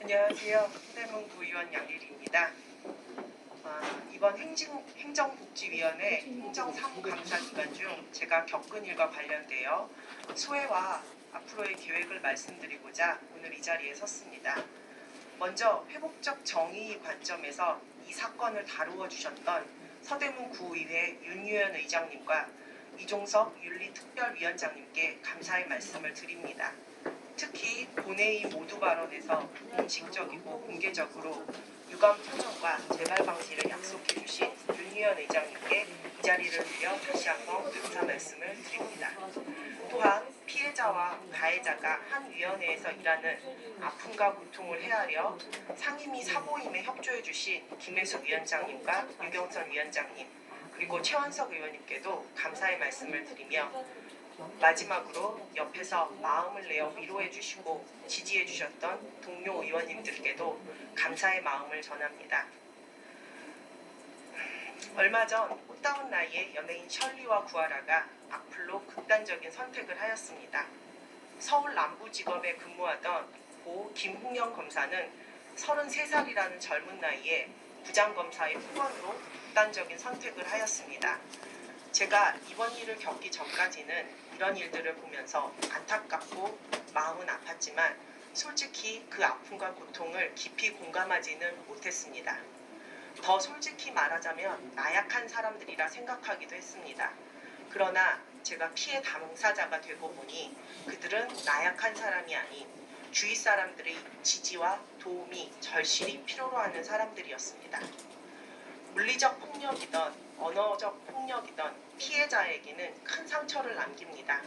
안녕하세요. 서대문 구의원 양일입니다. 이번 행정복지위원회 행정사무감사 기간 중 제가 겪은 일과 관련되어 소회와 앞으로의 계획을 말씀드리고자 오늘 이 자리에 섰습니다. 먼저 회복적 정의 관점에서 이 사건을 다루어 주셨던 서대문 구의회 윤유현 의장님과 이종석 윤리특별위원장님께 감사의 말씀을 드립니다. 특히 본회의 모두 발언에서 공식적이고 공개적으로 유감 표명과 재발 방지를 약속해 주신 윤유현 의장님께 이 자리를 빌려 다시 한번 감사 말씀을 드립니다. 또한 피해자와 가해자가 한 위원회에서 일하는 아픔과 고통을 헤아려 상임위 사모임에 협조해 주신 김혜숙 위원장님과 유경선 위원장님 그리고 최원석 의원님께도 감사의 말씀을 드리며 마지막으로 옆에서 마음을 내어 위로해 주시고 지지해 주셨던 동료 의원님들께도 감사의 마음을 전합니다. 얼마 전 꽃다운 나이에 연예인 셜리와 구하라가 악플로 극단적인 선택을 하였습니다. 서울 남부지검에 근무하던 고 김홍영 검사는 33살이라는 젊은 나이에 부장검사의 후원으로 극단적인 선택을 하였습니다. 제가 이번 일을 겪기 전까지는 이런 일들을 보면서 안타깝고 마음은 아팠지만 솔직히 그 아픔과 고통을 깊이 공감하지는 못했습니다. 더 솔직히 말하자면 나약한 사람들이라 생각하기도 했습니다. 그러나 제가 피해 당사자가 되고 보니 그들은 나약한 사람이 아닌 주위 사람들의 지지와 도움이 절실히 필요로 하는 사람들이었습니다. 물리적 폭력이든 언어적 폭력이든 피해자에게는 큰 상처를 남깁니다.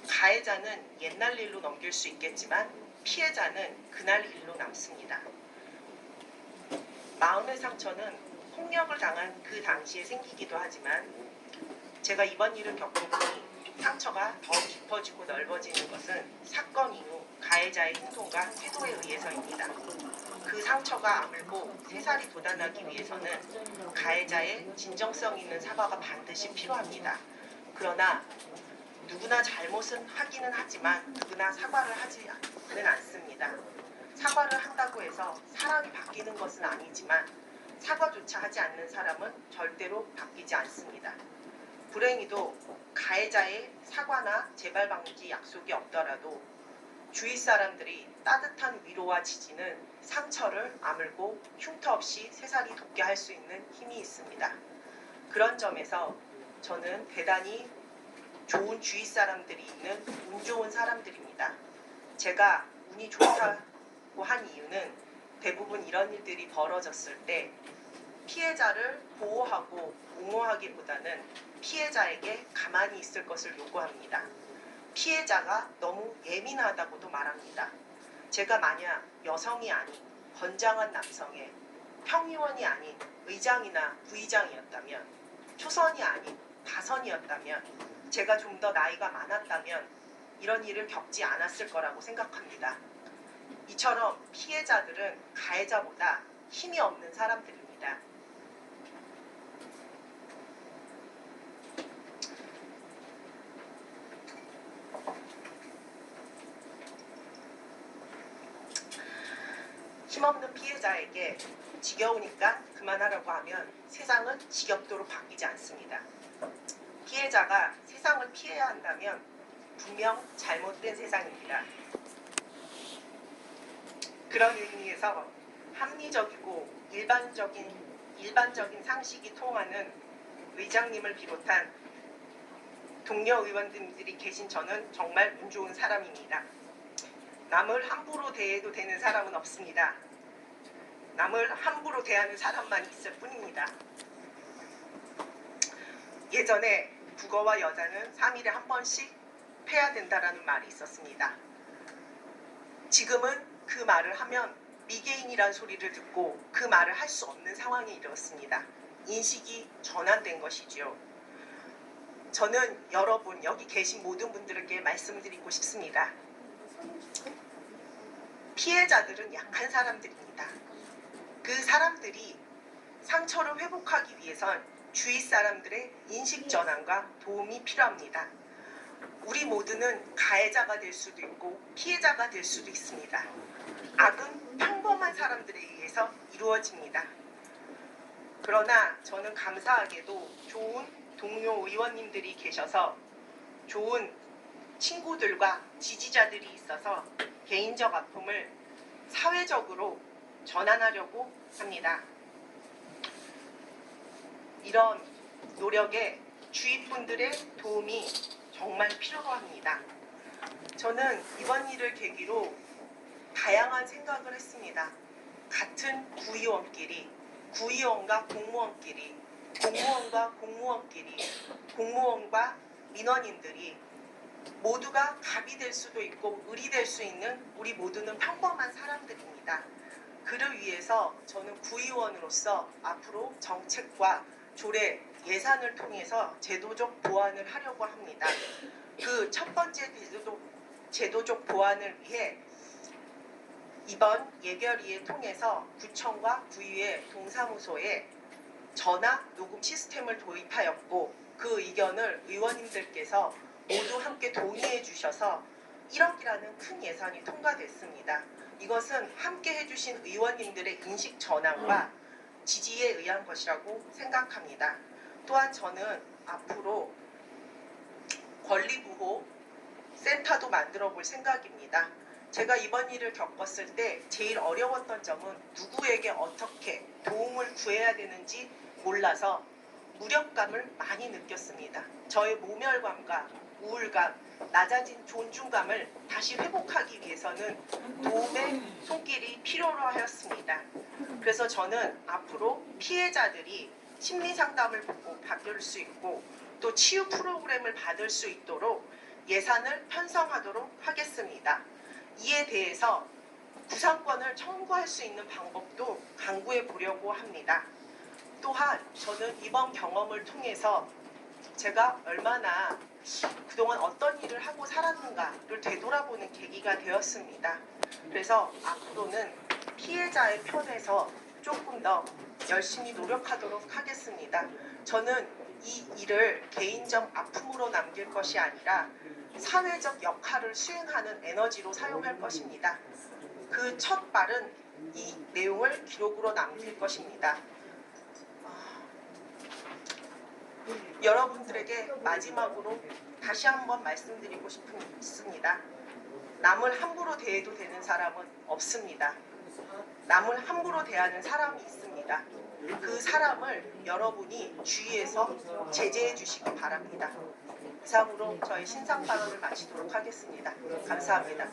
가해자는 옛날 일로 넘길 수 있겠지만 피해자는 그날 일로 남습니다. 마음의 상처는 폭력을 당한 그 당시에 생기기도 하지만 제가 이번 일을 겪어보니 상처가 더 깊어지고 넓어지는 것은 사건 이후 가해자의 행동과 태도에 의해서입니다. 그 상처가 아물고 새살이 돋아나기 위해서는 가해자의 진정성 있는 사과가 반드시 필요합니다. 그러나 누구나 잘못은 하기는 하지만 누구나 사과를 하지는 않습니다. 사과를 한다고 해서 사람이 바뀌는 것은 아니지만 사과조차 하지 않는 사람은 절대로 바뀌지 않습니다. 불행히도 가해자의 사과나 재발 방지 약속이 없더라도 주위 사람들이 따뜻한 위로와 지지는 상처를 아물고 흉터 없이 새살이 돋게 할 수 있는 힘이 있습니다. 그런 점에서 저는 대단히 좋은 주위 사람들이 있는 운 좋은 사람들입니다. 제가 운이 좋다고 한 이유는 대부분 이런 일들이 벌어졌을 때 피해자를 보호하고 옹호하기보다는 피해자에게 가만히 있을 것을 요구합니다. 피해자가 너무 예민하다고도 말합니다. 제가 만약 여성이 아닌 건장한 남성의 평의원이 아닌 의장이나 부의장이었다면 초선이 아닌 다선이었다면 제가 좀 더 나이가 많았다면 이런 일을 겪지 않았을 거라고 생각합니다. 이처럼 피해자들은 가해자보다 힘이 없는 사람들입니다. 힘없는 피해자에게 지겨우니까 그만하라고 하면 세상은 지겹도록 바뀌지 않습니다. 피해자가 세상을 피해야 한다면 분명 잘못된 세상입니다. 그런 의미에서 합리적이고 일반적인 상식이 통하는 의장님을 비롯한 동료 의원님들이 계신 저는 정말 운 좋은 사람입니다. 남을 함부로 대해도 되는 사람은 없습니다. 남을 함부로 대하는 사람만 있을 뿐입니다. 예전에 국어와 여자는 3일에 한 번씩 패야 된다라는 말이 있었습니다. 지금은 그 말을 하면 미개인이란 소리를 듣고 그 말을 할 수 없는 상황이 이르렀습니다. 인식이 전환된 것이지요. 저는 여러분 여기 계신 모든 분들에게 말씀드리고 싶습니다. 피해자들은 약한 사람들입니다. 그 사람들이 상처를 회복하기 위해선 주위 사람들의 인식 전환과 도움이 필요합니다. 우리 모두는 가해자가 될 수도 있고 피해자가 될 수도 있습니다. 악은 저는 감사하게도 좋은 동료 의원님들이 계셔서 좋은 친구들과 지지자들이 있어서 개인적 아픔을 사회적으로 전환하려고 합니다. 이런 노력에 주위 분들의 도움이 정말 필요로 합니다. 저는 이번 일을 계기로 다양한 생각을 했습니다. 같은 구의원끼리, 구의원과 공무원끼리, 공무원과 공무원끼리, 공무원과 민원인들이 모두가 갑이 될 수도 있고 을이 될 수 있는 우리 모두는 평범한 사람들입니다. 그를 위해서 저는 구의원으로서 앞으로 정책과 조례, 예산을 통해서 제도적 보완을 하려고 합니다. 그 첫 번째 제도적 보완을 위해 이번 예결위에 통해서 구청과 구의회 동사무소에 전화 녹음 시스템을 도입하였고 그 의견을 의원님들께서 모두 함께 동의해 주셔서 1억이라는 큰 예산이 통과됐습니다. 이것은 함께 해주신 의원님들의 인식 전환과 지지에 의한 것이라고 생각합니다. 또한 저는 앞으로 권리부호 센터도 만들어 볼 생각입니다. 제가 이번 일을 겪었을 때 제일 어려웠던 점은 누구에게 어떻게 도움을 구해야 되는지 몰라서 무력감을 많이 느꼈습니다. 저의 모멸감과 우울감, 낮아진 존중감을 다시 회복하기 위해서는 도움의 손길이 필요로 하였습니다. 그래서 저는 앞으로 피해자들이 심리상담을 받을 수 있고 또 치유 프로그램을 받을 수 있도록 예산을 편성하도록 하겠습니다. 이에 대해서 구상권을 청구할 수 있는 방법도 강구해 보려고 합니다. 또한 저는 이번 경험을 통해서 제가 얼마나 그동안 어떤 일을 하고 살았는가를 되돌아보는 계기가 되었습니다. 그래서 앞으로는 피해자의 편에서 조금 더 열심히 노력하도록 하겠습니다. 저는 이 일을 개인적 아픔으로 남길 것이 아니라 사회적 역할을 수행하는 에너지로 사용할 것입니다. 그 첫 발은 이 내용을 기록으로 남길 것입니다. 여러분들에게 마지막으로 다시 한번 말씀드리고 싶습니다. 남을 함부로 대해도 되는 사람은 없습니다. 남을 함부로 대하는 사람이 있습니다. 그 사람을 여러분이 주위에서 제재해 주시기 바랍니다. 이상으로 저의 신상 발언을 마치도록 하겠습니다. 감사합니다.